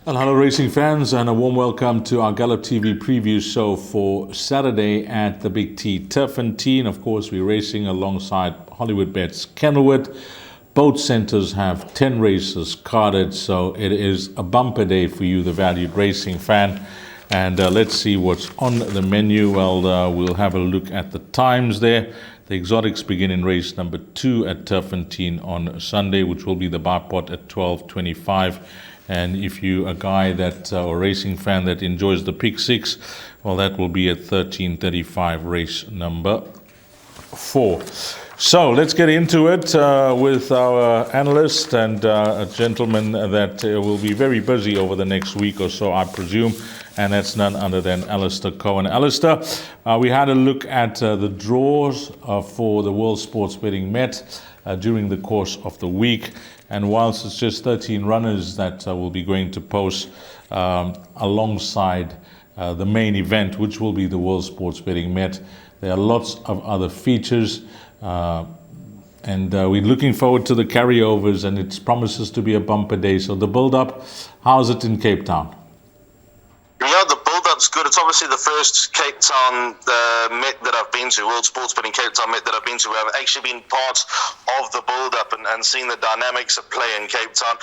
Well, hello racing fans, and a warm welcome to our Gallop TV preview show for Saturday at the Big T Turffontein. Of course, we're racing alongside Hollywoodbets Kenilworth. Both centres have 10 races carded, so it is a bumper day for you, the valued racing fan. And let's see what's on the menu. Well, we'll have a look at the times there. The exotics begin in race number 2 at Turffontein on Sunday, which will be the bar pot at 12:25. And if you're a guy that or racing fan that enjoys the pick six, well, that will be at 13:35, race number 4. So let's get into it with our analyst and a gentleman that will be very busy over the next week or so, I presume, and that's none other than Alistair Cohen. Alistair, we had a look at the draws for the World Sports Betting Met during the course of the week. And whilst it's just 13 runners that will be going to post alongside the main event, which will be the World Sports Betting Met, there are lots of other features. And we're looking forward to the carryovers, and it promises to be a bumper day. So the build-up, how's it in Cape Town? Yeah, the build-up's good. It's obviously the first Cape Town Met that I've been to, World Sports Betting Cape Town Met that I've been to. I've actually been part of the build-up and seen the dynamics at play in Cape Town.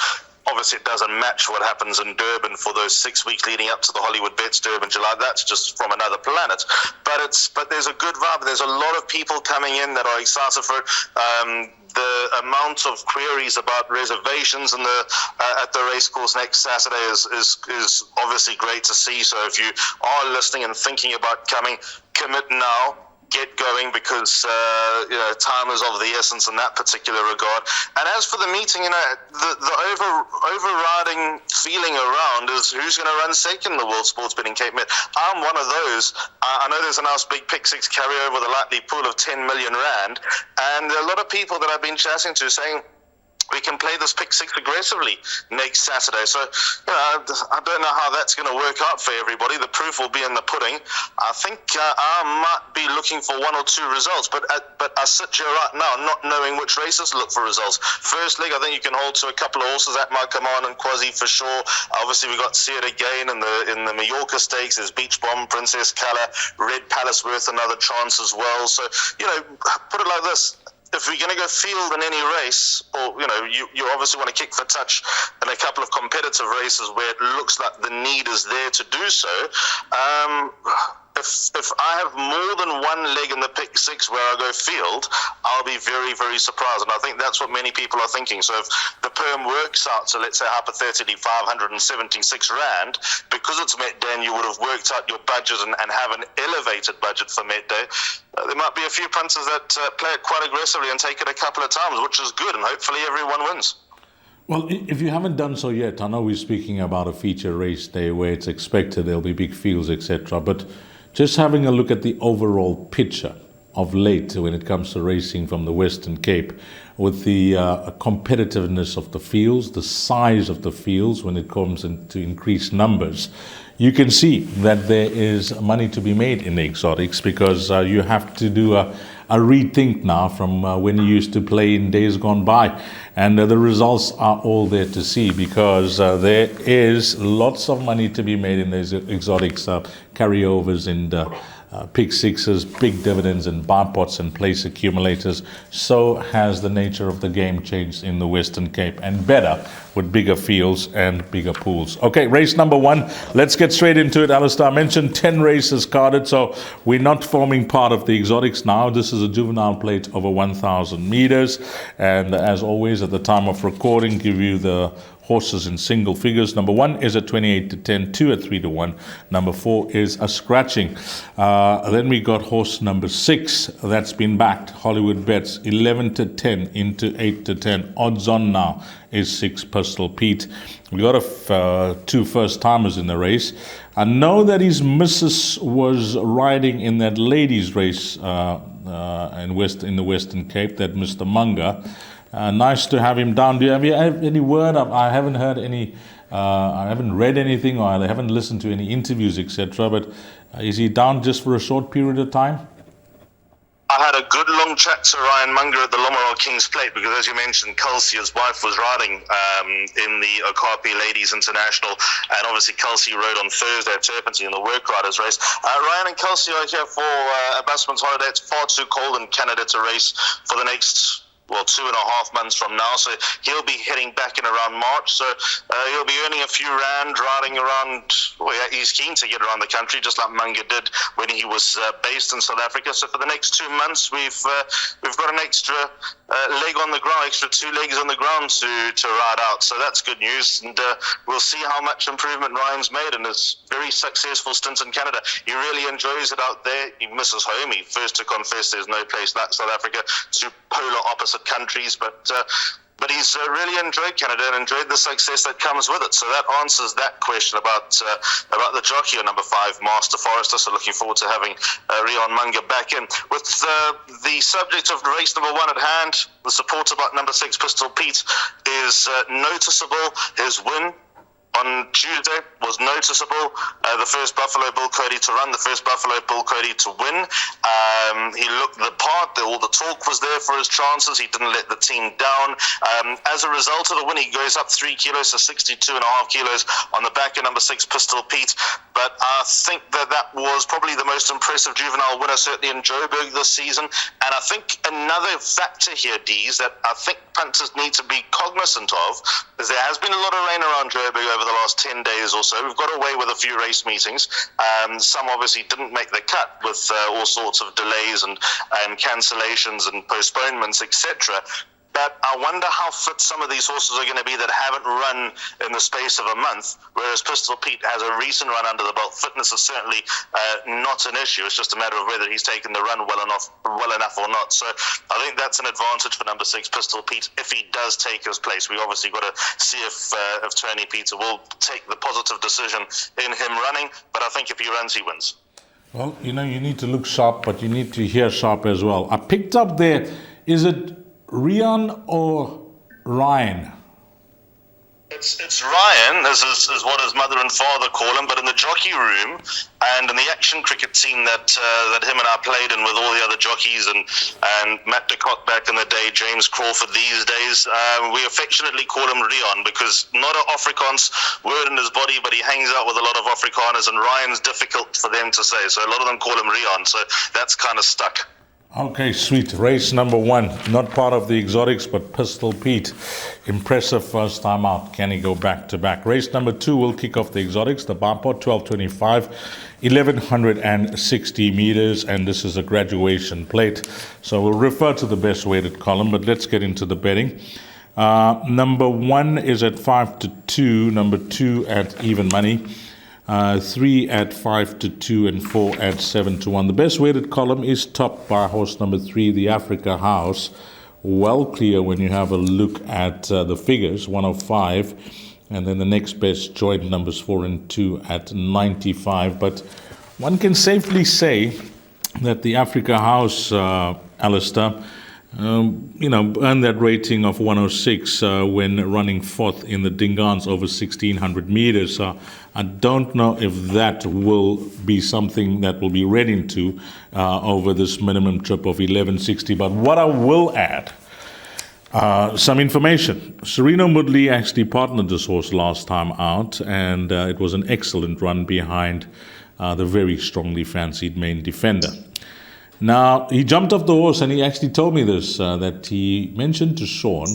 Obviously, it doesn't match what happens in Durban for those 6 weeks leading up to the Hollywoodbets Durban July. That's just from another planet. But there's a good vibe. There's a lot of people coming in that are excited for it. The amount of queries about reservations in at the racecourse next Saturday is obviously great to see. So if you are listening and thinking about coming, commit now. Get going, because time is of the essence in that particular regard. And as for the meeting, the overriding feeling around is who's going to run second in the World Sports Betting Cape Met. I'm one of those. I know there's a nice big pick six carryover with a likely pool of 10 million rand, and there are a lot of people that I've been chatting to saying we can play this pick six aggressively next Saturday. So, I don't know how that's going to work out for everybody. The proof will be in the pudding. I think I might be looking for one or two results, but I sit here right now not knowing which races to look for results. First leg, I think you can hold to a couple of horses. That might come on, and Quasi for sure. Obviously, we got See It Again in the Mallorca Stakes. There's Beach Bomb, Princess Color, Red Palace worth another chance as well. So, put it like this. If we're going to go field in any race, or you obviously want to kick for touch in a couple of competitive races where it looks like the need is there to do so. If I have more than one leg in the pick six where I go field, I'll be very, very surprised. And I think that's what many people are thinking. So if the perm works out, so let's say hypothetically 576 rand, because it's Met Day and you would have worked out your budget and have an elevated budget for Met Day, there might be a few punters that play it quite aggressively and take it a couple of times, which is good, and hopefully everyone wins. Well, if you haven't done so yet, I know we're speaking about a feature race day where it's expected there'll be big fields, etc., but just having a look at the overall picture of late when it comes to racing from the Western Cape, with the competitiveness of the fields, the size of the fields when it comes into increased numbers, you can see that there is money to be made in the exotics, because you have to do a rethink now from when you used to play in days gone by. And the results are all there to see, because there is lots of money to be made in these exotics, carryovers and pick sixes, big dividends and bar pots and place accumulators. So has the nature of the game changed in the Western Cape, and better with bigger fields and bigger pools. Okay, race number 1. Let's get straight into it. Alistair, I mentioned 10 races carded, so we're not forming part of the exotics now. This is a Juvenile Plate over 1,000 meters. And as always, at the time of recording, give you the horses in single figures. Number 1 is at 28 to 10, 2 at 3 to 1. Number 4 is a scratching. Then we got horse number 6 that's been backed. Hollywoodbets 11 to 10 into 8 to 10. Odds on now is 6 Pistol Pete. We got 2 first timers in the race. I know that his missus was riding in that ladies race in the Western Cape, that Mr. Munger. Nice to have him down. Do you have any word? I haven't heard any. I haven't read anything, or I haven't listened to any interviews, etc. But is he down just for a short period of time? I had a good long chat to Ryan Munger at the Lommero King's Plate, because as you mentioned, Kelsey, his wife, was riding in the Okapi Ladies International, and obviously Kelsey rode on Thursday at Turffontein in the work riders race. Ryan and Kelsey are here for a busman's holiday. It's far too cold in Canada to race for the next 2.5 months from now, so he'll be heading back in around March, so he'll be earning a few rand riding around. He's keen to get around the country, just like Munger did when he was based in South Africa. So for the next 2 months, we've got an extra leg on the ground, extra 2 legs on the ground to ride out, so that's good news, and we'll see how much improvement Ryan's made in his very successful stint in Canada. He really enjoys it out there. He misses home. He first to confess there's no place like South Africa, two polar opposite countries, but he's really enjoyed Canada and enjoyed the success that comes with it. So that answers that question about the jockey on number 5, Master Forester. So looking forward to having Rion Munger back in. With the subject of race number 1 at hand, the support about number 6, Pistol Pete, is noticeable. His win on Tuesday was noticeable. The first Buffalo Bull Cody to run, the first Buffalo Bull Cody to win. He looked the part. All the talk was there for his chances. He didn't let the team down. As a result of the win, he goes up 3 kilos to 62.5 kilos on the back of number 6, Pistol Pete. But I think that was probably the most impressive juvenile winner, certainly in Joburg this season. And I think another factor here, Dees, that I think punters need to be cognizant of is there has been a lot of rain around Joburg over the last 10 days or so. We've got away with a few race meetings. Some obviously didn't make the cut with all sorts of delays and cancellations and postponements, etc. But I wonder how fit some of these horses are going to be that haven't run in the space of a month, whereas Pistol Pete has a recent run under the belt. Fitness is certainly not an issue. It's just a matter of whether he's taken the run well enough or not. So I think that's an advantage for number 6, Pistol Pete, if he does take his place. We obviously got to see if Tony Peter will take the positive decision in him running, but I think if he runs, he wins. Well, you need to look sharp, but you need to hear sharp as well. I picked up there, is it Rian or Ryan? It's Ryan, as is what his mother and father call him, but in the jockey room and in the action cricket team that him and I played in with all the other jockeys and Matt DeCock back in the day, James Crawford these days, we affectionately call him Rian, because not an Afrikaans word in his body, but he hangs out with a lot of Afrikaners, and Ryan's difficult for them to say, so a lot of them call him Rian, so that's kind of stuck. Okay, sweet. Race number 1, not part of the exotics, but Pistol Pete. Impressive first time out. Can he go back to back? Race number 2 will kick off the exotics. The Barpot 1225, 1160 meters, and this is a graduation plate. So we'll refer to the best weighted column, but let's get into the betting. Number 1 is at 5-2, number 2 at even money. 3 at 5-2 and 4 at 7-1. The best weighted column is topped by horse number 3, the Africa House. Well clear when you have a look at the figures, 105, and then the next best joint numbers 4 and 2 at 95. But one can safely say that the Africa House, Alistair, earned that rating of 106 when running 4th in the Dingans over 1,600 meters. I don't know if that will be something that will be read into over this minimum trip of 1160. But what I will add, some information. Sereno Mudley actually partnered this horse last time out, and it was an excellent run behind the very strongly fancied Main Defender. Now, he jumped off the horse and he actually told me this, that he mentioned to Sean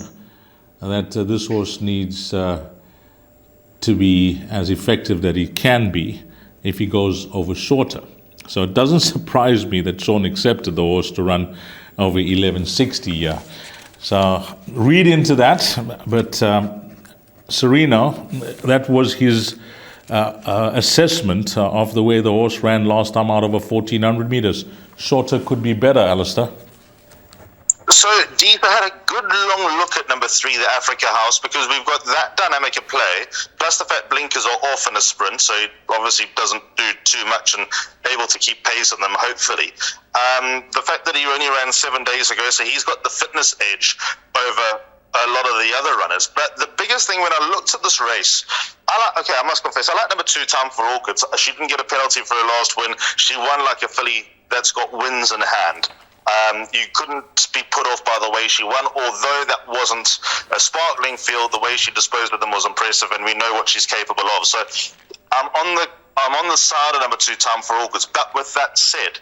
that this horse needs to be as effective that he can be if he goes over shorter. So it doesn't surprise me that Sean accepted the horse to run over 1160. So read into that, but Sereno, that was his assessment of the way the horse ran last time out over 1,400 meters. Shorter could be better, Alistair. So, Deep, I had a good long look at number 3, the Africa House, because we've got that dynamic at play, plus the fact blinkers are off in a sprint, so he obviously doesn't do too much and able to keep pace on them, hopefully. The fact that he only ran 7 days ago, so he's got the fitness edge over a lot of the other runners. But the biggest thing when I looked at this race, I must confess, I like number 2, Time for Orchids. She didn't get a penalty for her last win. She won like a filly that's got wins in hand. You couldn't be put off by the way she won, although that wasn't a sparkling field. The way she disposed of them was impressive, and we know what she's capable of. So I'm on the side of number 2, Time for Orchids. But with that said,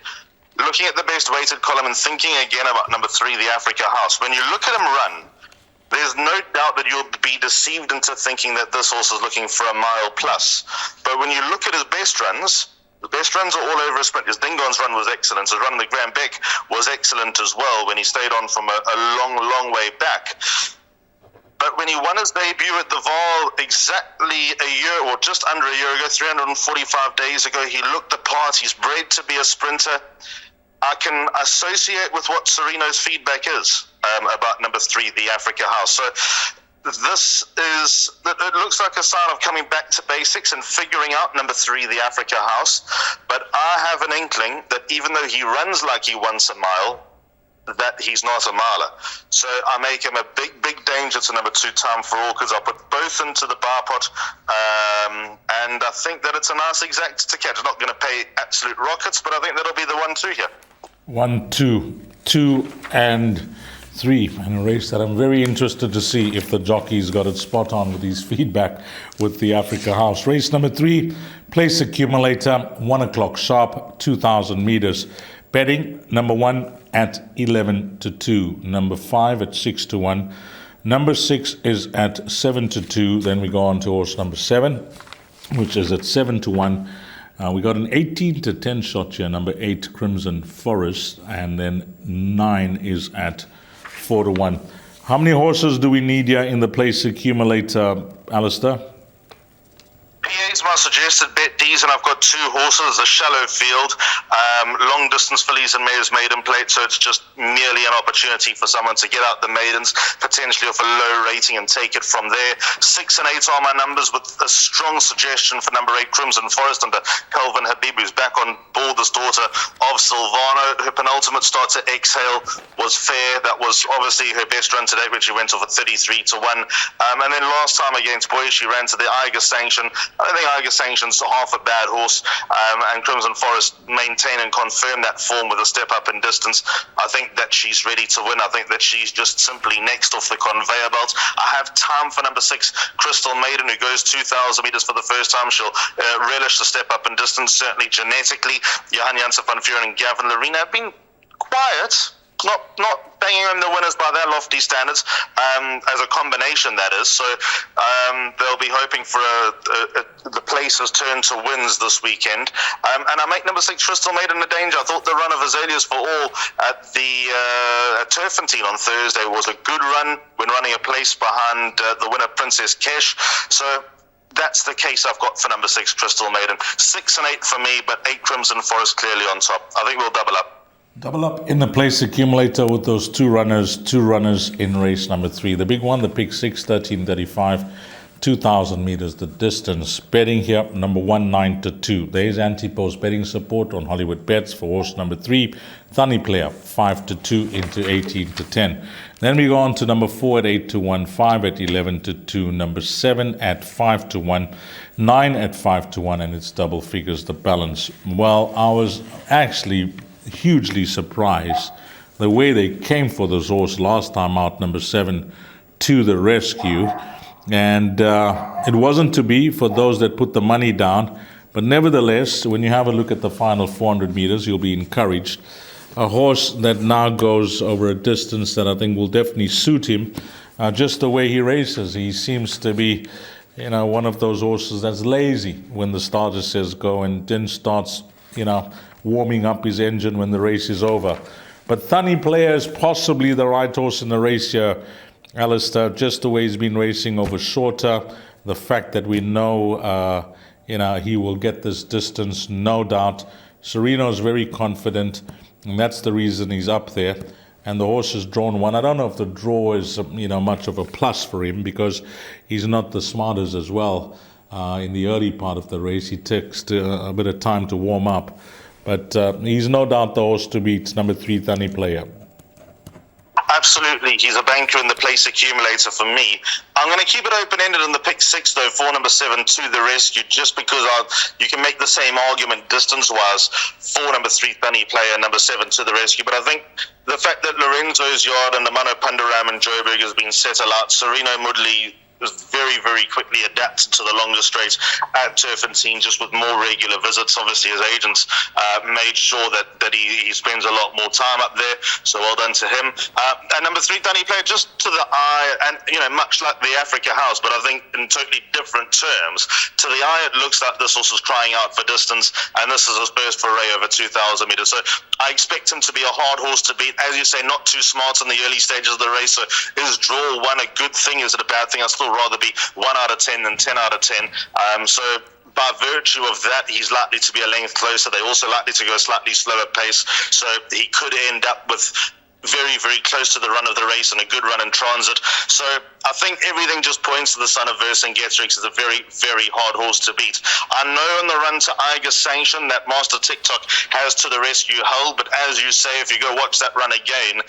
looking at the best weighted column and thinking again about number 3, the Africa House, when you look at him run, there's no doubt that you'll be deceived into thinking that this horse is looking for a mile plus. But when you look at his best runs, the best runs are all over a sprint. His Dingon's run was excellent. His run in the Grand Beck was excellent as well when he stayed on from a long way back. But when he won his debut at the Vaal exactly a year, or just under a year ago, 345 days ago, he looked the part. He's bred to be a sprinter. I can associate with what Sereno's feedback is about number 3, the Africa House. So it looks like a sign of coming back to basics and figuring out number 3, the Africa House. But I have an inkling that even though he runs like he wants a mile, that he's not a miler. So I make him a big danger to number 2, Time for Orchids. I'll put both into the bar pot, and I think that it's a nice exact to catch. I'm not going to pay absolute rockets, but I think that'll be the 1-2 here. 1, 2, 2 and 3, and a race that I'm very interested to see if the jockey's got it spot on with his feedback with the Africa House. Race number 3, place accumulator, 1 o'clock sharp, 2,000 meters. Betting number 1 at 11-2, number 5 at 6-1, number 6 is at 7-2. Then we go on to horse number 7, which is at 7-1. We got an 18-10 shot here, number 8 Crimson Forest, and then 9 is at 4-1. How many horses do we need here in the place accumulator, Alistair? PA's my suggested bet, D's, and I've got 2 horses, a shallow field, long distance fillies and mares maiden plate, so it's just merely an opportunity for someone to get out the maidens, potentially off a low rating and take it from there. 6 and 8 are my numbers, with a strong suggestion for number 8 Crimson Forest under Calvin Habib, who's back on board, this daughter of Silvano. Her penultimate start to Exhale was fair. That was obviously her best run to date, when she went off at 33-1. And then last time against Boy, she ran to the Eiger Sanction. I don't think Eiger Sanction's half a bad horse, and Crimson Forest maintain and confirm that form with a step up in distance. I think that she's ready to win. I think that she's just simply next off the conveyor belt. I have time for number 6, Crystal Maiden, who goes 2,000 meters for the first time. She'll relish the step up in distance, certainly genetically. Johan Janssen van Vuren and Gavin Lorena have been quiet, not banging on the winners by their lofty standards, as a combination, that is. So they'll be hoping for the place's turn to wins this weekend. And I make number 6, Crystal Maiden, a danger. I thought the run of Azaleas for All at the Turffontein on Thursday was a good run when running a place behind the winner, Princess Kesh. So that's the case I've got for number 6, Crystal Maiden. 6 and 8 for me, but 8 Crimson Forest clearly on top. I think we'll double up. Double up in the place accumulator with those two runners in race number 3. The big one, the pick 6, 13:35, 2,000 meters the distance. Betting here, number 1, 9-2. There is anti-post betting support on Hollywoodbets for horse number 3, Thunny Player, 5-2 into 18-10. Then we go on to number 4 at 8-1, 5 at 11-2, number 7 at 5-1, 9 at 5-1, and it's double figures the balance. Well, I was actually hugely surprised the way they came for this horse last time out, number 7, to the rescue. And it wasn't to be for those that put the money down. But nevertheless, when you have a look at the final 400 meters, you'll be encouraged. A horse that now goes over a distance that I think will definitely suit him, just the way he races. He seems to be, one of those horses that's lazy when the starter says go, and then starts, warming up his engine when the race is over. But Thunny Player is possibly the right horse in the race here, Alistair, just the way he's been racing over shorter. The fact that we know, he will get this distance, no doubt. Sereno's very confident, and that's the reason he's up there. And the horse has drawn one. I don't know if the draw is, much of a plus for him, because he's not the smartest as well. In the early part of the race, he takes a bit of time to warm up. But he's no doubt the horse to beat, number 3, Thunny Player. absolutely. He's a banker in the place accumulator for me. I'm going to keep it open-ended in the pick 6, though, for number 7 to the rescue, just because you can make the same argument distance-wise for number 3, Bunny Player, number 7 to the rescue. But I think the fact that Lorenzo's Yard and the Mano Pandaram and Joburg has been settled out, Sereno Mudley was very, very quickly adapted to the longer straight at Turffontein, just with more regular visits. Obviously, his agents made sure that he spends a lot more time up there, so well done to him. And number 3, Dunny Plate, just to the eye, and much like the Africa House, but I think in totally different terms. To the eye, it looks like this horse is crying out for distance, and this is his first foray over 2,000 metres. So I expect him to be a hard horse to beat. As you say, not too smart in the early stages of the race, so is draw 1 a good thing? Is it a bad thing? I still rather be 1 out of 10 than 10 out of 10. So by virtue of that, he's likely to be a length closer. They're also likely to go a slightly slower pace, so he could end up with very, very close to the run of the race and a good run in transit. So I think everything just points to the son of Vercingetorix as a very, very hard horse to beat. I know in the run to Iger Sanction that Master TikTok has to the rescue hold, but as you say, if you go watch that run again,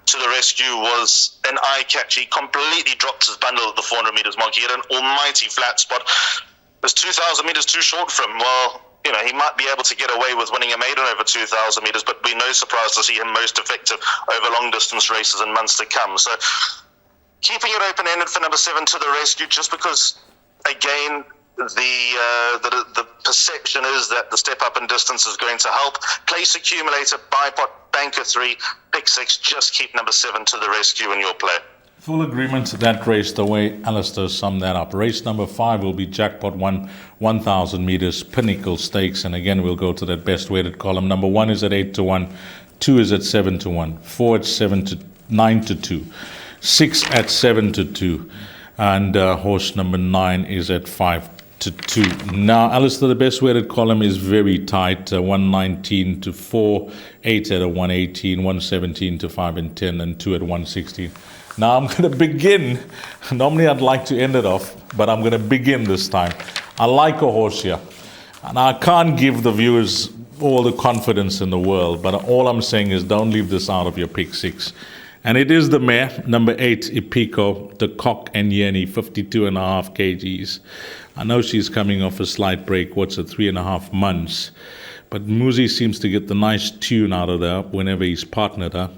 to the rescue was an eye catch. He completely dropped his bundle at the 400 metres mark. He had an almighty flat spot. There's 2,000 metres too short for him. Well, he might be able to get away with winning a maiden over 2,000 metres, but be no surprise to see him most effective over long distance races in months to come. So keeping it open-ended for number 7 to the rescue, just because, again, the perception is that the step up in distance is going to help. Place accumulator, bipot, banker 3, pick 6, just keep number 7 to the rescue in your play. Full agreement to that race, the way Alistair summed that up. Race number 5 will be Jackpot 1,000 metres, Pinnacle Stakes, and again we'll go to that best weighted column. Number 1 is at 8-1, 2 is at 7-1, 4 at 9-2, 6 at 7-2, and horse number 9 is at 5-2. Now, Alistair, the best weighted column is very tight, 119-4, 8 at a 118, 117-5 and 10, and 2 at 116. Now I'm going to begin. Normally I'd like to end it off, but I'm going to begin this time. I like a horse here, and I can't give the viewers all the confidence in the world, but all I'm saying is don't leave this out of your pick 6. And it is the mare, number 8, Ipico, the Cock and Yenny, 52.5 kgs. I know she's coming off a slight break, 3.5 months. But Muzi seems to get the nice tune out of her whenever he's partnered her.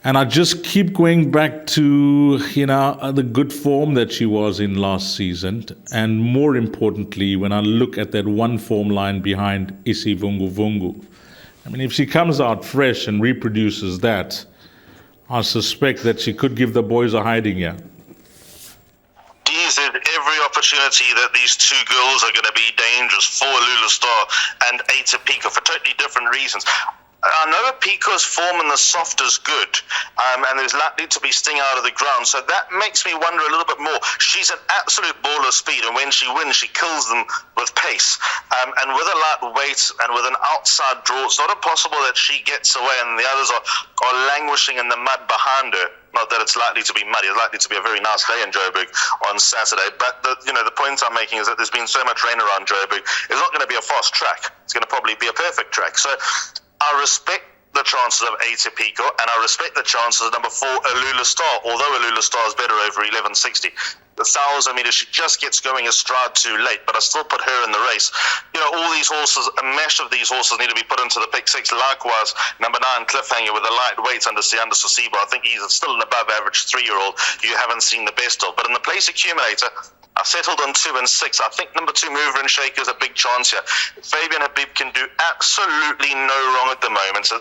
And I just keep going back to, the good form that she was in last season. And more importantly, when I look at that one form line behind Isi Vungu Vungu. I mean, if she comes out fresh and reproduces that, I suspect that she could give the boys a hiding here. DZ, every opportunity that these two girls are going to be dangerous for Lula Star and Eta Pico for totally different reasons. I know Pico's form in the soft is good, and there's likely to be sting out of the ground, so that makes me wonder a little bit more. She's an absolute ball of speed, and when she wins, she kills them with pace. And with a light weight and with an outside draw, it's not impossible that she gets away and the others are languishing in the mud behind her. Not that it's likely to be muddy. It's likely to be a very nice day in Joburg on Saturday. But the point I'm making is that there's been so much rain around Joburg. It's not going to be a fast track. It's going to probably be a perfect track. So I respect the chances of Eta Pico, and I respect the chances of number 4, Alula Star, although Alula Star is better over 1160. The 1,000 metres, she just gets going a stride too late, but I still put her in the race. All these horses, a mesh of these horses need to be put into the pick 6. Likewise, number 9, Cliffhanger, with a light weight under Sianda Sosibo. I think he's still an above average 3-year-old you haven't seen the best of. But in the place accumulator, I settled on 2 and 6. I think number 2, Mover and Shaker, is a big chance here. Fabian Habib can do absolutely no wrong at the moment.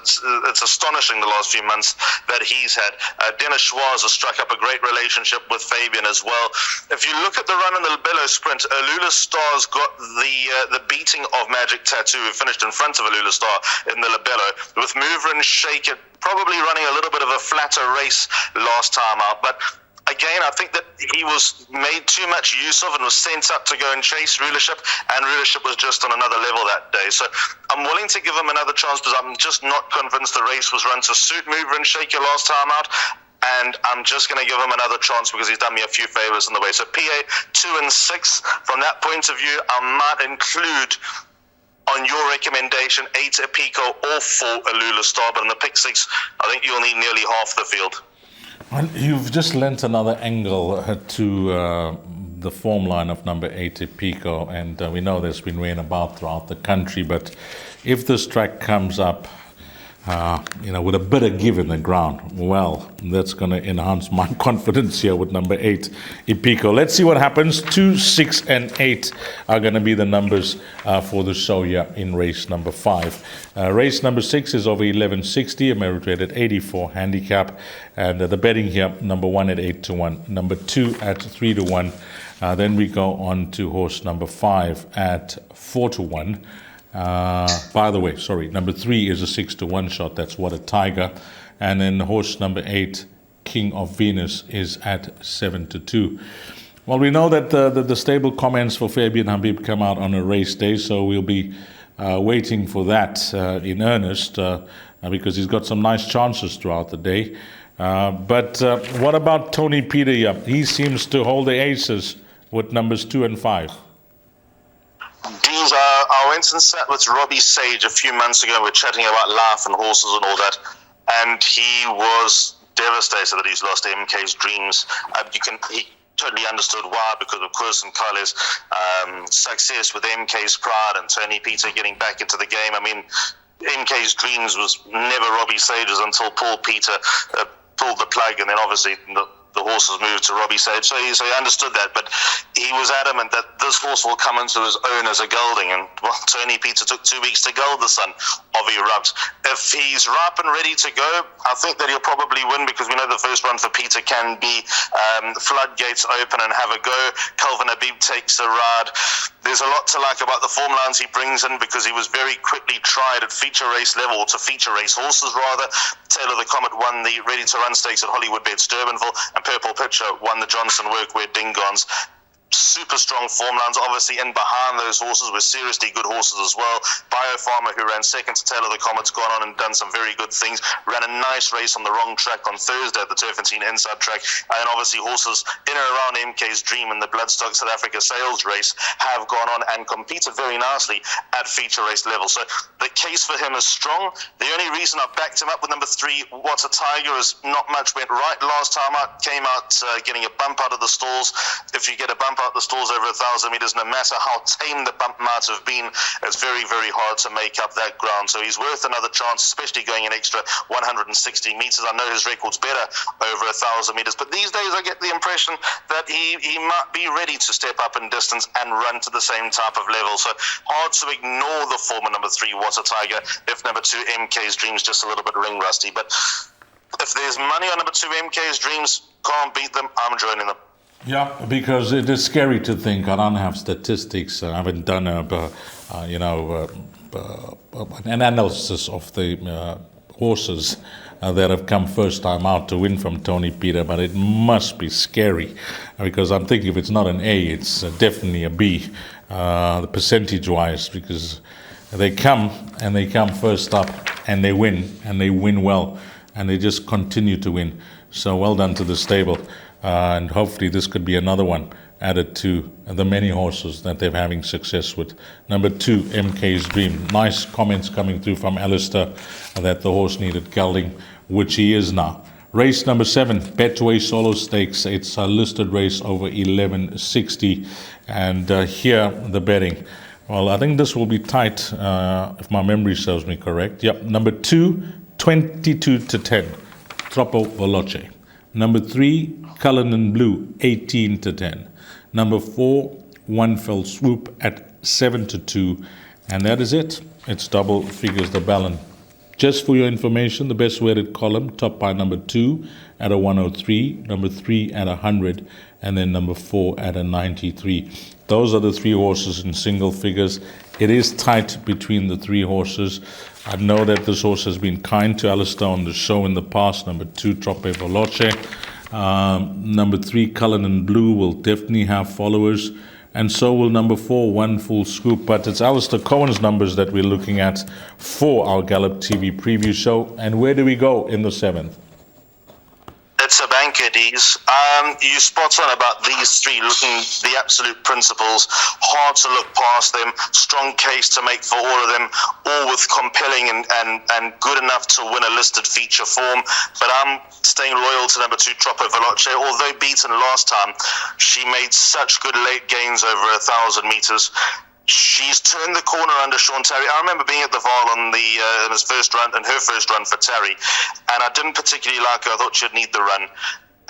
It's astonishing the last few months that he's had. Dennis Schwarz has struck up a great relationship with Fabian as well. If you look at the run in the Libello Sprint, Alula Star's got the beating of Magic Tattoo, who finished in front of Alula Star in the Libello, with Mover and Shaker probably running a little bit of a flatter race last time out. But again, I think that he was made too much use of and was sent up to go and chase rulership, and rulership was just on another level that day. So I'm willing to give him another chance, because I'm just not convinced the race was run to suit Mover and Shaker last time out. And I'm just going to give him another chance because he's done me a few favours in the way. So PA 2 and 6, from that point of view, I might include on your recommendation, 8 Epico or 4 Alula Star, but in the pick 6, I think you'll need nearly half the field. Well, you've just lent another angle to the form line of number 8 Epico, and we know there's been rain about throughout the country, but if this track comes up with a bit of give in the ground, well, that's going to enhance my confidence here with number 8 Epico. Let's see what happens. 2, 6 and 8 are going to be the numbers for the show here in race number 5. Race number 6 is over 1160, a merit rate at 84 handicap, and the betting here, number 1 at 8 to 1, number 2 at 3 to 1. Then we go on to horse number 5 at 4 to 1. By the way, sorry, number 3 is a 6 to 1 shot. That's What a Tiger. And then horse number 8, King of Venus, is at 7 to 2. Well, we know that the stable comments for Fabian Habib come out on a race day, so we'll be waiting for that in earnest because he's got some nice chances throughout the day. But what about Tony Peter here? He seems to hold the aces with numbers 2 and 5. I went and sat with Robbie Sage a few months ago. We're chatting about life and horses and all that, and he was devastated that he's lost MK's Dreams. He totally understood why, because of course and Kyle's success with MK's Pride and Tony Peter getting back into the game. I mean, MK's Dreams was never Robbie Sage's until Paul Peter pulled the plug, and then obviously the horses moved to Robbie Sage, so he understood that, but he was adamant that this horse will come into his own as a gelding, and well, Tony Peter took 2 weeks to geld the son of Erupt. If he's ripe and ready to go, I think that he'll probably win, because we know the first run for Peter can be floodgates open and have a go. Calvin Habib takes a ride. There's a lot to like about the form lines he brings in, because he was very quickly tried at feature race level, or to feature race horses rather. Taylor the Comet won the Ready to Run stakes at Hollywoodbets Durbanville, and Purple Pitcher won the Johnson Workwear Dingons. Super strong form lines, obviously in behind those horses were seriously good horses as well. Biofarmer, who ran second to Taylor the Comet's gone on and done some very good things. Ran a nice race on the wrong track on Thursday at the Turffontein inside track. And obviously horses in and around MK's Dream and the Bloodstock South Africa sales race have gone on and competed very nicely at feature race level. So the case for him is strong. The only reason I backed him up with number 3, What's a Tiger, is not much went right last time out. Came out getting a bump out of the stalls. If you get a bump out the stalls over 1,000 meters, no matter how tame the bump might have been, it's very, very hard to make up that ground. So he's worth another chance, especially going an extra 160 meters. I know his record's better over 1,000 meters, but these days I get the impression that he might be ready to step up in distance and run to the same type of level. So hard to ignore the form of number 3, What's a Tiger, if number 2, MK's Dreams, just a little bit ring rusty. But if there's money on number 2, MK's Dreams, can't beat them, I'm joining them. Yeah, because it is scary to think. I don't have statistics. I haven't done an analysis of the horses that have come first time out to win from Tony Peter, but it must be scary, because I'm thinking if it's not an A, it's definitely a B, the percentage-wise, because they come first up and they win well, and they just continue to win. So well done to the stable. And hopefully this could be another one added to the many horses that they're having success with. Number 2, MK's Dream. Nice comments coming through from Alistair that the horse needed gelding, which he is now. Race number 7, Betway Solo Stakes. It's a listed race over 1160. And here the betting. Well, I think this will be tight if my memory serves me correct. Yep, number 2, 22 to 10. Troppo Veloce. Number 3, Cullinan Blue, 18 to 10. Number 4, One Fell Swoop at 7 to 2. And that is it. It's double figures the ballon. Just for your information, the best weighted column, top by number 2 at a 103, number 3 at 100, and then number 4 at a 93. Those are the 3 horses in single figures. It is tight between the 3 horses. I know that this horse has been kind to Alistair on the show in the past. Number 2, Troppe Veloce. Number 3, Cullinan Blue will definitely have followers. And so will number 4, One Full Scoop. But it's Alistair Cohen's numbers that we're looking at for our Gallop TV preview show. And where do we go in the 7th? It's a banker, D. D's. You spot on about these three, looking the absolute principles, hard to look past them, strong case to make for all of them, all with compelling and good enough to win a listed feature form. But I'm staying loyal to number 2, Troppo Veloce. Although beaten last time, she made such good late gains over 1,000 meters. She's turned the corner under Sean Tarry. I remember being at the Val on in her first run for Tarry, and I didn't particularly like her. I thought she'd need the run.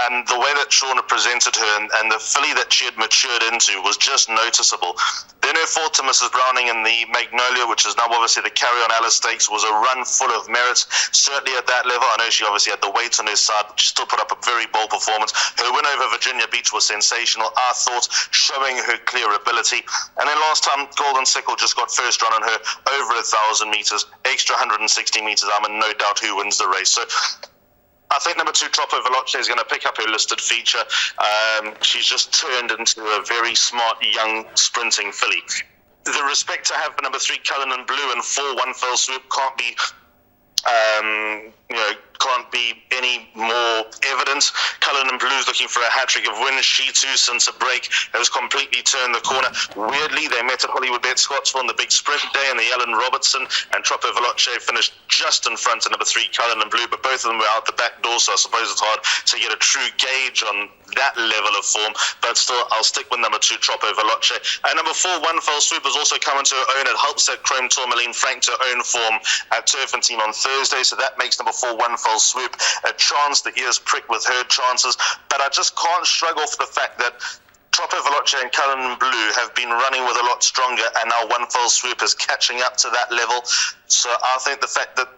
And the way that Sean had presented her and the filly that she had matured into was just noticeable. Then her fourth to Mrs. Browning in the Magnolia, which is now obviously the Carry On Alice Stakes, was a run full of merit, certainly at that level. I know she obviously had the weight on her side, but she still put up a very bold performance. Her win over Virginia Beach was sensational, I thought, showing her clear ability. And then last time, Golden Sickle just got first run on her over 1,000 meters, extra 160 meters. I'm in no doubt who wins the race. So I think number 2, Troppo Veloce, is going to pick up her listed feature. She's just turned into a very smart, young, sprinting filly. The respect I have for number 3, Cullinan Blue, and 4, One Fell Swoop can't be any more evident. Cullinan Blue's looking for a hat-trick of wins. She too, since a break, has completely turned the corner. Weirdly, they met at Hollywoodbets Scottsville on the big sprint day, and the Ellen Robertson and Troppo Veloce finished just in front of number 3, Cullinan Blue, but both of them were out the back door, so I suppose it's hard to get a true gauge on that level of form, but still, I'll stick with number 2, Troppo Veloce. And number 4, One Fell Swoop, has also come into her own. It helps that Chrome Tourmaline Frank to own form at Turffontein on Thursday, so that makes number 4, One Fell Swoop a chance. The ears pricked with her chances, but I just can't shrug off the fact that Troppo Veloce and Cullinan Blue have been running with a lot stronger, and now One Fell Swoop is catching up to that level. So I think the fact that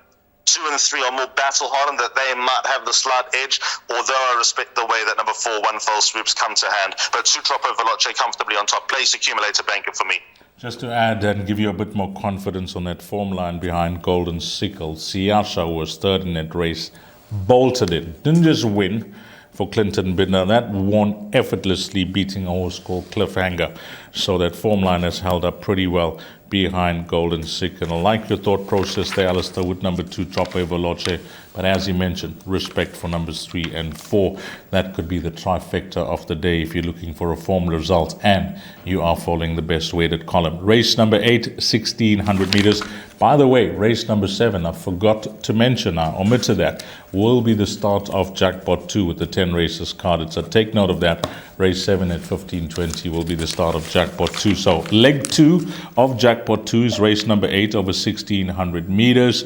2 and 3 are more battle-hardened, that they might have the slight edge, although I respect the way that number 4, One Fell Swoops, come to hand. But 2, Troppo Veloce comfortably on top. Place accumulator banker for me. Just to add and give you a bit more confidence on that form line behind Golden Sickle, Siasha was third in that race, bolted it, didn't just win for Clinton Binder, that won effortlessly, beating a horse called Cliffhanger. So that form line has held up pretty well behind Golden Sickle. I like your thought process there, Alistair, with number 2, Troppo Veloce. But as you mentioned, respect for numbers 3 and 4. That could be the trifecta of the day if you're looking for a form result and you are following the best weighted column. Race number 8, 1,600 meters. By the way, race number 7, I forgot to mention, I omitted that, will be the start of Jackpot 2 with the 10 races carded. So take note of that. Race 7 at 15:20 will be the start of Jackpot 2. So leg 2 of Jackpot 2 is race number 8 over 1,600 meters.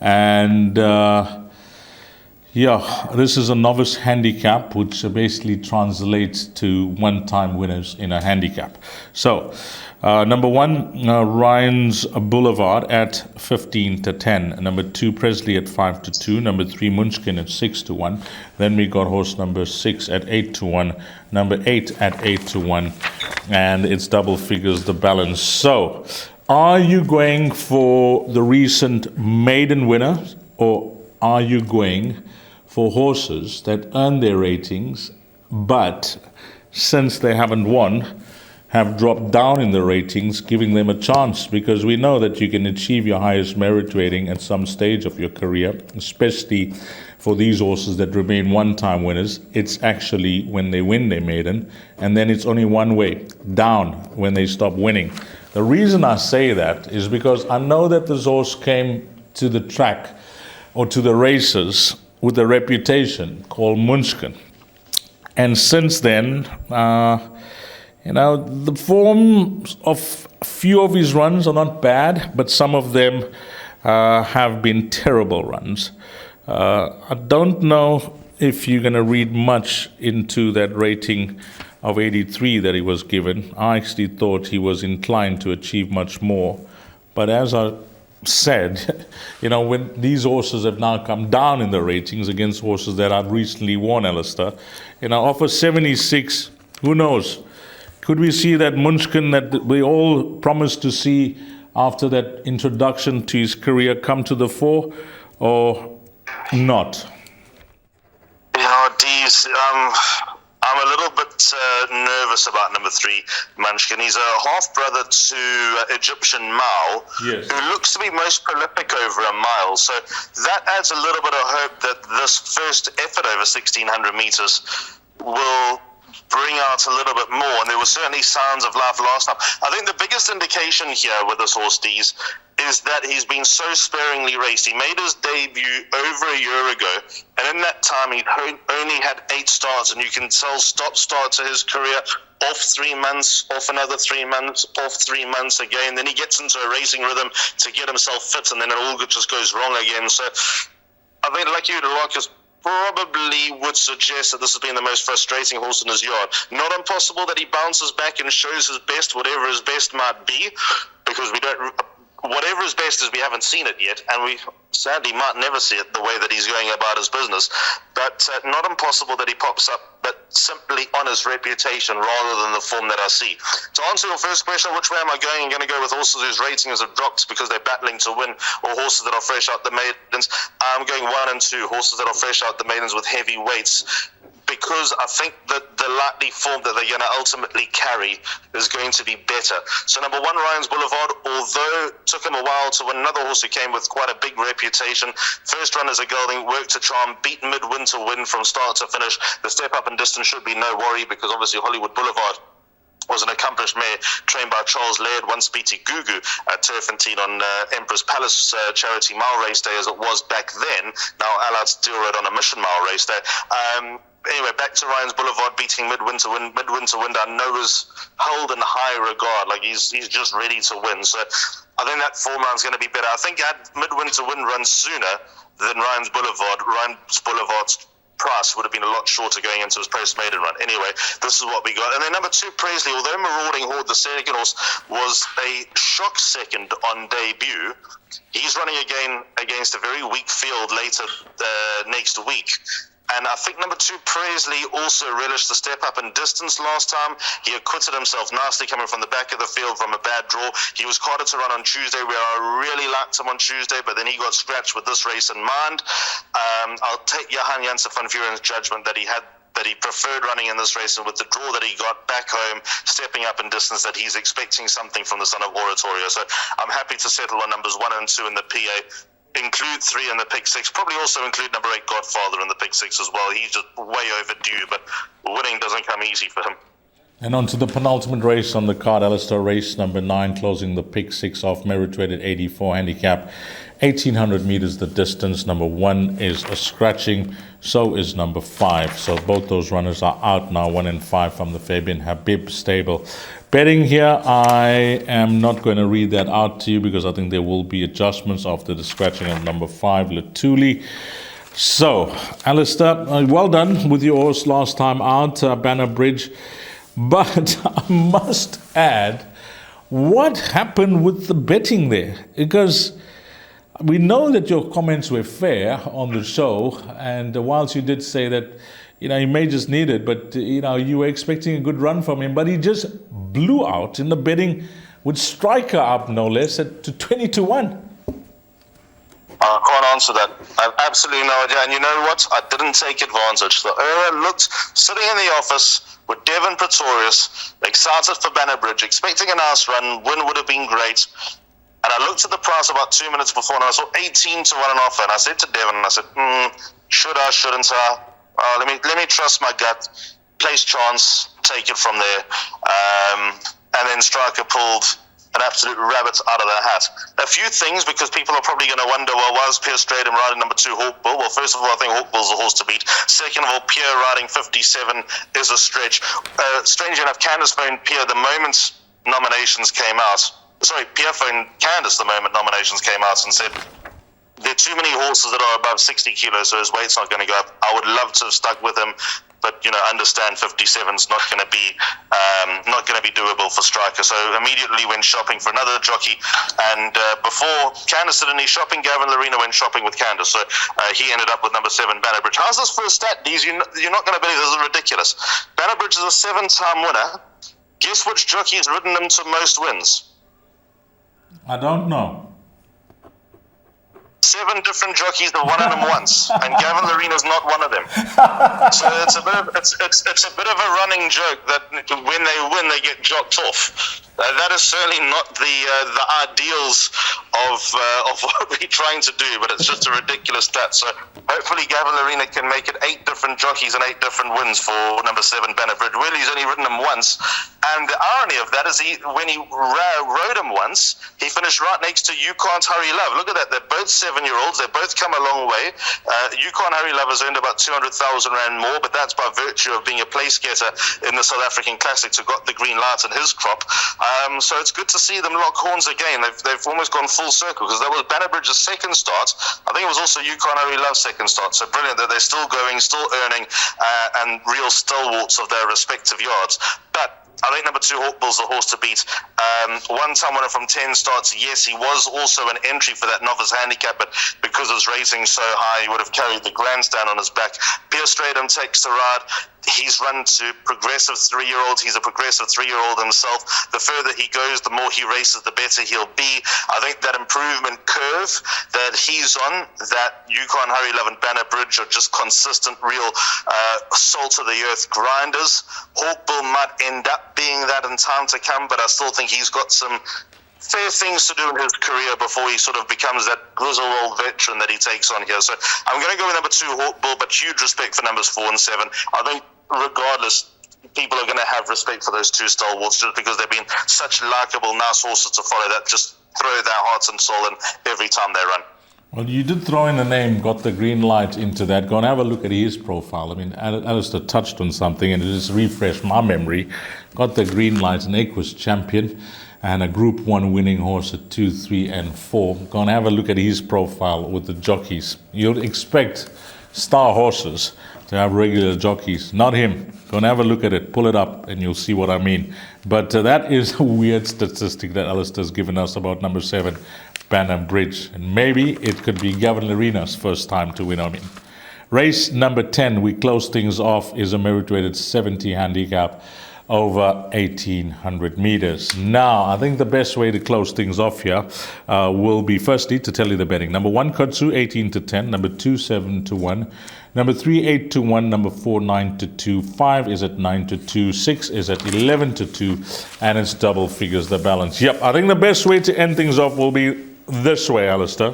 And this is a novice handicap, which basically translates to one-time winners in a handicap. So, number 1, Ryan's Boulevard at 15-10. Number 2, Presley at 5-2. Number 3, Munchkin at 6-1. Then we got horse number 6 at 8-1. Number 8 at 8-1. And it's double figures the balance. So, are you going for the recent maiden winner, or are you going for horses that earn their ratings, but since they haven't won, have dropped down in the ratings, giving them a chance? Because we know that you can achieve your highest merit rating at some stage of your career, especially for these horses that remain one-time winners. It's actually when they win their maiden, and then it's only one way, down, when they stop winning. The reason I say that is because I know that this horse came to the track or to the races with a reputation called Munchkin. And since then, the form of a few of his runs are not bad, but some of them have been terrible runs. I don't know if you're going to read much into that rating of 83 that he was given. I actually thought he was inclined to achieve much more. But as I said, when these horses have now come down in the ratings against horses that have recently won, Alistair, off a 76, who knows? Could we see that Munchkin that we all promised to see after that introduction to his career come to the fore, or not? Dees, I'm a little bit nervous about number 3, Munchkin. He's a half-brother to Egyptian Mao, yes, who looks to be most prolific over a mile. So that adds a little bit of hope that this first effort over 1,600 meters will bring out a little bit more, and there were certainly signs of life last time. I think the biggest indication here with this horse, D's, is that he's been so sparingly raced. He made his debut over a year ago, and in that time he'd only had 8 starts, and you can tell stop-start to his career, off 3 months, off another 3 months, off 3 months again. Then he gets into a racing rhythm to get himself fit, and then it all just goes wrong again. So I think, like you, Marcus, probably would suggest that this has been the most frustrating horse in his yard. Not impossible that he bounces back and shows his best, whatever his best might be, because whatever his best is, we haven't seen it yet, and we sadly might never see it the way that he's going about his business. But not impossible that he pops up, but simply on his reputation rather than the form that I see. To answer your first question, which way am I going? I'm going to go with horses whose ratings have dropped because they're battling to win, or horses that are fresh out the maidens. I'm going 1 and 2, horses that are fresh out the maidens with heavy weights, because I think that the likely form that they're going to ultimately carry is going to be better. So number 1, Ryan's Boulevard, although it took him a while to win, another horse who came with quite a big reputation. First run as a gelding, worked to try and beat midwinter win from start to finish. The step up in distance should be no worry, because obviously Hollywood Boulevard was an accomplished mare trained by Charles Laird, once beating Gugu at Turffontein on Empress Palace Charity Mile Race Day, as it was back then. Now Allied Steel Road on a Mission Mile Race Day. Anyway, back to Ryan's Boulevard, beating Midwinter Wind. Midwinter Wind, I know, is held in high regard. Like, he's just ready to win. So I think that form line's going to be better. I think had Midwinter Wind run sooner than Ryan's Boulevard's price would have been a lot shorter going into his post-maiden run. Anyway, this is what we got. And then number 2, Presley, although Marauding Horde, the second horse, was a shock second on debut, he's running again against a very weak field later next week. And I think number 2, Presley, also relished the step up in distance last time. He acquitted himself nicely coming from the back of the field from a bad draw. He was quoted to run on Tuesday, where I really liked him on Tuesday, but then he got scratched with this race in mind. I'll take Johan Janssen van Vuren's judgment that he preferred running in this race, and with the draw that he got back home, stepping up in distance, that he's expecting something from the son of Oratorio. So I'm happy to settle on numbers 1 and 2 in the PA. Include 3 in the pick 6. Probably also include number 8, Godfather, in the pick 6 as well. He's just way overdue, but winning doesn't come easy for him. And on to the penultimate race on the card, Alistair, race number 9, closing the pick 6 off, merit rated 84 handicap, 1,800 meters the distance. Number 1 is a scratching, so is number 5. So both those runners are out now, 1 and 5 from the Fabian Habib stable. Betting here, I am not going to read that out to you because I think there will be adjustments after the scratching of number 5, Latuli. So, Alistair, well done with your horse last time out, Banner Bridge. But I must add, what happened with the betting there? Because we know that your comments were fair on the show, and whilst you did say that, he may just need it, but, you were expecting a good run from him, but he just blew out in the betting with Striker up, no less, to 20-1. I can't answer that. I have absolutely no idea. And you know what? I didn't take advantage. The owner looked, sitting in the office with Devon Pretorius, excited for Banner Bridge, expecting a nice run. Win would have been great. And I looked at the price about 2 minutes before, and I saw 18-1 an offer. And I said to Devon, should I, shouldn't I? Let me trust my gut, place chance, take it from there. And then Striker pulled an absolute rabbit out of the hat. A few things, because people are probably going to wonder, well, why is Pierre Strayham riding number 2, Hawkbull? Well, first of all, I think Hawkbull's a horse to beat. Second of all, Pierre riding 57 is a stretch. Strangely enough, Candace phoned Pierre the moment nominations came out. Sorry, Pierre phoned Candace the moment nominations came out and said, there are too many horses that are above 60 kilos, so his weight's not going to go up. I would love to have stuck with him, but understand 57's not going to be doable for Striker. So immediately went shopping for another jockey, and before Candace did any shopping, Gavin Lorena went shopping with Candace. So he ended up with number 7, Banner Bridge. How's this first stat, Deez? You're not going to believe this is ridiculous. Banner Bridge is a 7-time winner. Guess which jockey's ridden him to most wins? I don't know. 7 different jockeys that won him once, and Gavin Larina's not one of them. So it's a bit of a running joke that when they win, they get jocked off. That is certainly not the ideals of what we're trying to do, but it's just a ridiculous stat. So hopefully Gavin Larina can make it 8 different jockeys and 8 different wins for number 7 Banner Bridge. Really, he's only ridden him once, and the irony of that is when he rode him once, he finished right next to You Can't Hurry Love. Look at that. They're both 7-year-olds. They both come a long way. You Can't Hurry Love has earned about 200,000 Rand more, but that's by virtue of being a place getter in the South African Classics who got the green light in his crop. So it's good to see them lock horns again. They've almost gone full circle, because that was Banner Bridge's second start. I think it was also You Can't Hurry Love's second start. So brilliant that they're still going, still earning, and real stalwarts of their respective yards. But I think number 2, Hawkbill's the horse to beat. One-time winner from 10 starts. Yes, he was also an entry for that novice handicap, but because his rating so high, he would have carried the grandstand on his back. Pierre Stradham takes the ride. He's run to progressive 3-year-olds. He's a progressive 3-year-old himself. The further he goes, the more he races, the better he'll be. I think that improvement curve that he's on, that You Can't Hurry Love and Banner Bridge are just consistent, real salt-of-the-earth grinders. Hawkbill might end up being that in time to come, but I still think he's got some fair things to do in his career before he sort of becomes that grizzled old veteran that he takes on here. So I'm going to go with number 2, Hawkbill, but huge respect for numbers 4 and 7. I think regardless, people are going to have respect for those 2 stalwarts just because they've been such likable, nice horses to follow that just throw their hearts and soul in every time they run. Well, you did throw in a name, got the green light into that. Go and have a look at his profile. I mean, Alistair touched on something and it just refreshed my memory. Got the green light, an Equus champion and a Group 1 winning horse at 2, 3 and 4. Go and have a look at his profile with the jockeys. You'd expect star horses to have regular jockeys, not him. Go and have a look at it, pull it up, and you'll see what I mean. But that is a weird statistic that Alistair's given us about number 7, Banner Bridge. And maybe it could be Gavin Larina's first time to win on him. Race number 10, we close things off, is a merit-rated 70 handicap over 1,800 meters. Now, I think the best way to close things off here will be firstly to tell you the betting. Number 1, Kotsu, 18-10. Number 2, 7-1. Number 3, 8-1. Number 4, 9-2. 5 is at 9-2. 6 is at 11-2. And it's double figures, the balance. Yep, I think the best way to end things off will be this way, Alistair.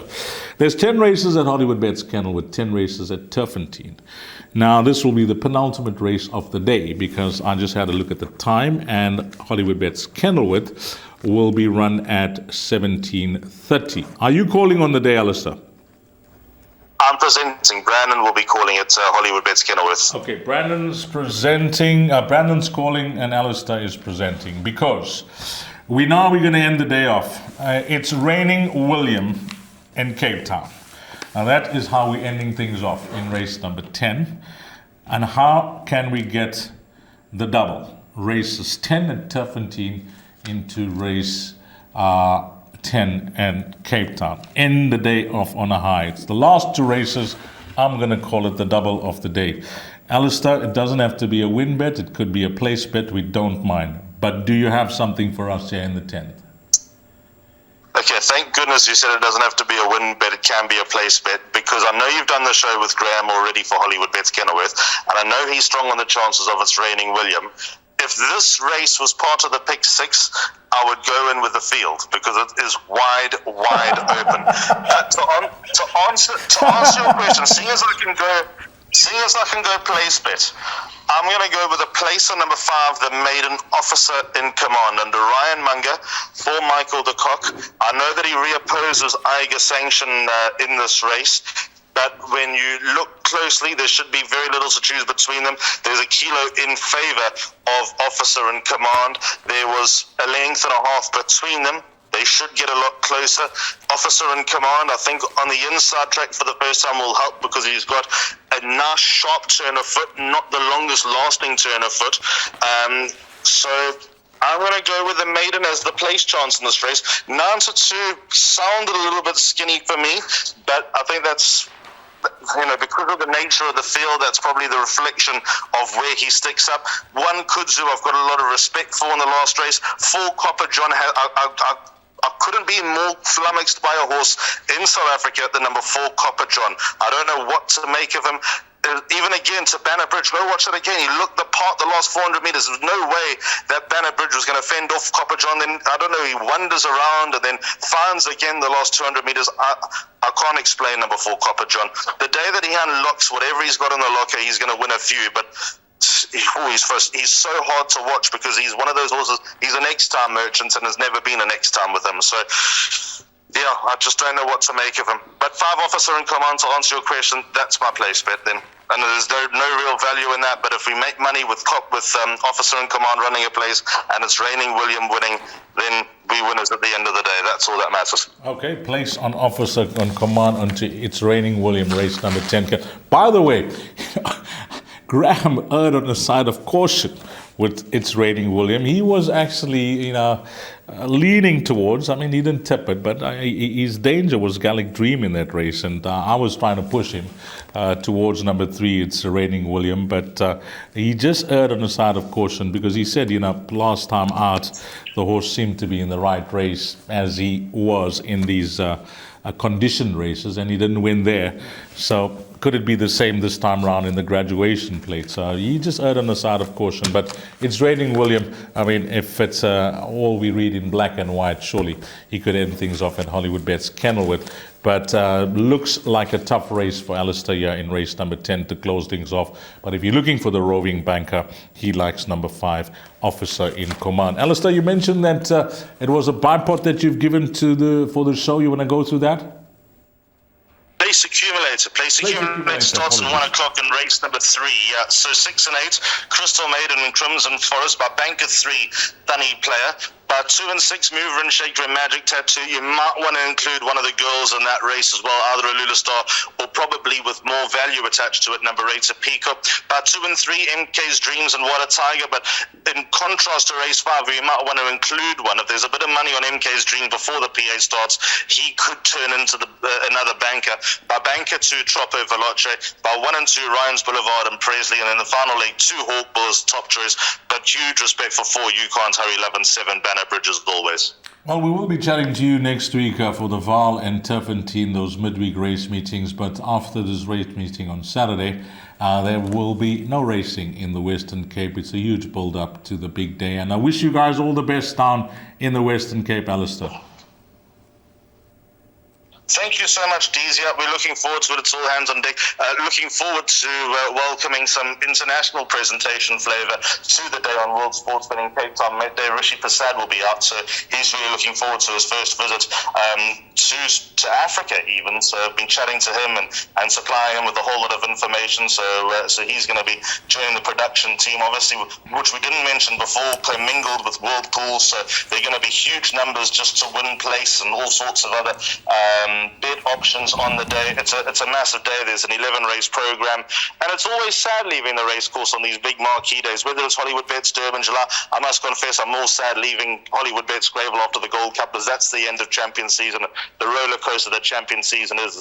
There's 10 races at Hollywoodbets Kenilworth, 10 races at Turffontein. Now, this will be the penultimate race of the day because I just had a look at the time, and Hollywoodbets Kenilworth will be run at 17:30. Are you calling on the day, Alistair? I'm presenting. Brandon will be calling it Hollywoodbets Kenilworth. Okay, Brandon's presenting. Brandon's calling, and Alistair is presenting because we're going to end the day off. It's raining William in Cape Town. Now that is how we're ending things off in race number 10. And how can we get the double? Races 10 at Turffontein into race 10 and Cape Town. End the day off on a high. It's the last 2 races. I'm going to call it the double of the day. Alistair, it doesn't have to be a win bet. It could be a place bet. We don't mind. But do you have something for us here in the 10th? Okay, thank goodness you said it doesn't have to be a win bet, it can be a place bet, because I know you've done the show with Graham already for Hollywoodbets Kenilworth, and I know he's strong on the chances of it's raining William. If this race was part of the pick 6, I would go in with the field because it is wide open. To answer your question, seeing as I can go place bet, I'm going to go with a place on number 5, the maiden Officer in Command, under Ryan Munger for Michael de Kock. I know that he reopposes Eiger Sanction in this race, but when you look closely, there should be very little to choose between them. There's a kilo in favor of Officer in Command. There was a length and a half between them. They should get a lot closer. Officer in Command, I think on the inside track for the first time will help because he's got a nice sharp turn of foot, not the longest lasting turn of foot. So I'm going to go with the maiden as the place chance in this race. 9-2 sounded a little bit skinny for me, but I think that's, because of the nature of the field, that's probably the reflection of where he sticks up. 1 Kudzu, I've got a lot of respect for in the last race. 4 Copper John, I couldn't be more flummoxed by a horse in South Africa at the number 4, Copper John. I don't know what to make of him. Even again, to Banner Bridge, go watch it again. He looked the part the last 400 meters. There's no way that Banner Bridge was going to fend off Copper John. Then, I don't know, he wanders around and then finds again the last 200 meters. I can't explain number 4, Copper John. The day that he unlocks whatever he's got in the locker, he's going to win a few. But he's so hard to watch because he's one of those horses. He's a next-time merchant and there's never been a next time with him. So, yeah, I just don't know what to make of him. But 5 Officer in Command, to answer your question, that's my place bet then. And there's no real value in that. But if we make money with Officer in Command running a place and it's raining William winning, then we winners at the end of the day. That's all that matters. Okay, place on Officer in Command until it's raining William, race number 10. By the way, Graham erred on the side of caution with It's Raining William. He was actually, leaning towards, he didn't tip it, but his danger was Gallic Dream in that race, and I was trying to push him towards number 3, It's Raining William, but he just erred on the side of caution because he said, last time out, the horse seemed to be in the right race as he was in these conditioned races, and he didn't win there. So could it be the same this time around in the graduation plate? So he just erred on the side of caution. But It's Raining William, if it's all we read in black and white, surely he could end things off at Hollywoodbets Kenilworth. But looks like a tough race for Alistair here in race number 10 to close things off. But if you're looking for the roving banker, he likes number 5, Officer in Command. Alistair, you mentioned that it was a bipod that you've given for the show. You want to go through that? Place Accumulator starts at 1 o'clock in race number 3. Yeah, so 6 and 8, Crystal Maiden and Crimson Forest by Banker 3, Dunny Player. By 2 and 6, Mover and Shaker and Magic Tattoo. You might want to include one of the girls in that race as well, either a Lula Star or probably with more value attached to it, number 8, a Peacock. By 2 and 3, MK's Dreams and What a Tiger. But in contrast to race 5, where you might want to include one, if there's a bit of money on MK's Dream before the PA starts, he could turn into another banker. By Banker 2, Troppo Veloce. By 1 and 2, Ryan's Boulevard and Presley. And in the final leg, 2 Hawk Bulls, top choice. But huge respect for 4, You Can't Hurry, 11, 7, Banner Bridge as always. Well, we will be chatting to you next week for the Vaal and Turffontein, those midweek race meetings. But after this race meeting on Saturday, there will be no racing in the Western Cape. It's a huge build-up to the big day. And I wish you guys all the best down in the Western Cape, Alistair. Thank you so much, Deezy. We're looking forward to it. It's all hands on deck. Looking forward to welcoming some international presentation flavour to the day on World Sports Betting Cape Town midday. Rishi Prasad will be out, so he's really looking forward to his first visit to Africa even. So I've been chatting to him and supplying him with a whole lot of information. So he's going to be joining the production team, obviously, which we didn't mention before, commingled with World Pools. So they're going to be huge numbers just to win place and all sorts of other bet options on the day. It's a massive day. There's an 11 race program, and it's always sad leaving the race course on these big marquee days, whether it's Hollywoodbets Durbanville. I must confess I'm more sad leaving Hollywoodbets Greyville after the Gold Cup, because that's the end of champion season. The roller coaster that champion season is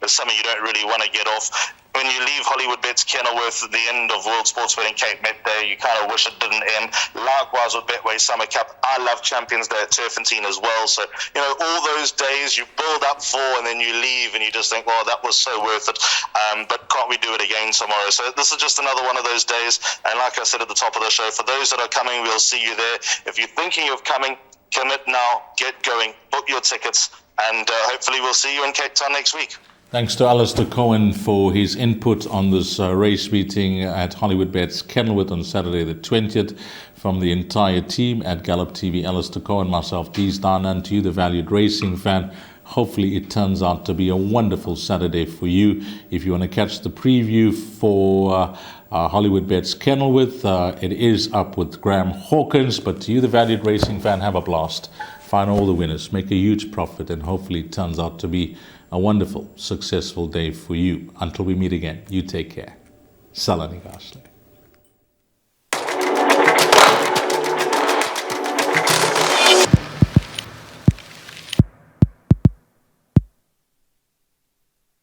something you don't really want to get off. When you leave Hollywoodbets Kenilworth at the end of World Sports Betting Cape midday, you kind of wish it didn't end. Likewise with Betway Summer Cup. I love Champions Day at Turffontein as well. So, all those days you build up for and then you leave and you just think, well, that was so worth it. But can't we do it again tomorrow? So this is just another one of those days. And like I said at the top of the show, for those that are coming, we'll see you there. If you're thinking of coming, commit now, get going, book your tickets, and hopefully we'll see you in Cape Town next week. Thanks to Alistair Cohen for his input on this race meeting at Hollywoodbets Kenilworth on Saturday the 20th. From the entire team at Gallop TV, Alistair Cohen, myself, Deez Down, and to you, the valued racing fan. Hopefully it turns out to be a wonderful Saturday for you. If you want to catch the preview for Hollywoodbets Kenilworth, it is up with Graham Hawkins. But to you, the valued racing fan, have a blast. Find all the winners, make a huge profit, and hopefully it turns out to be a wonderful, successful day for you. Until we meet again, you take care. Salani Gashle.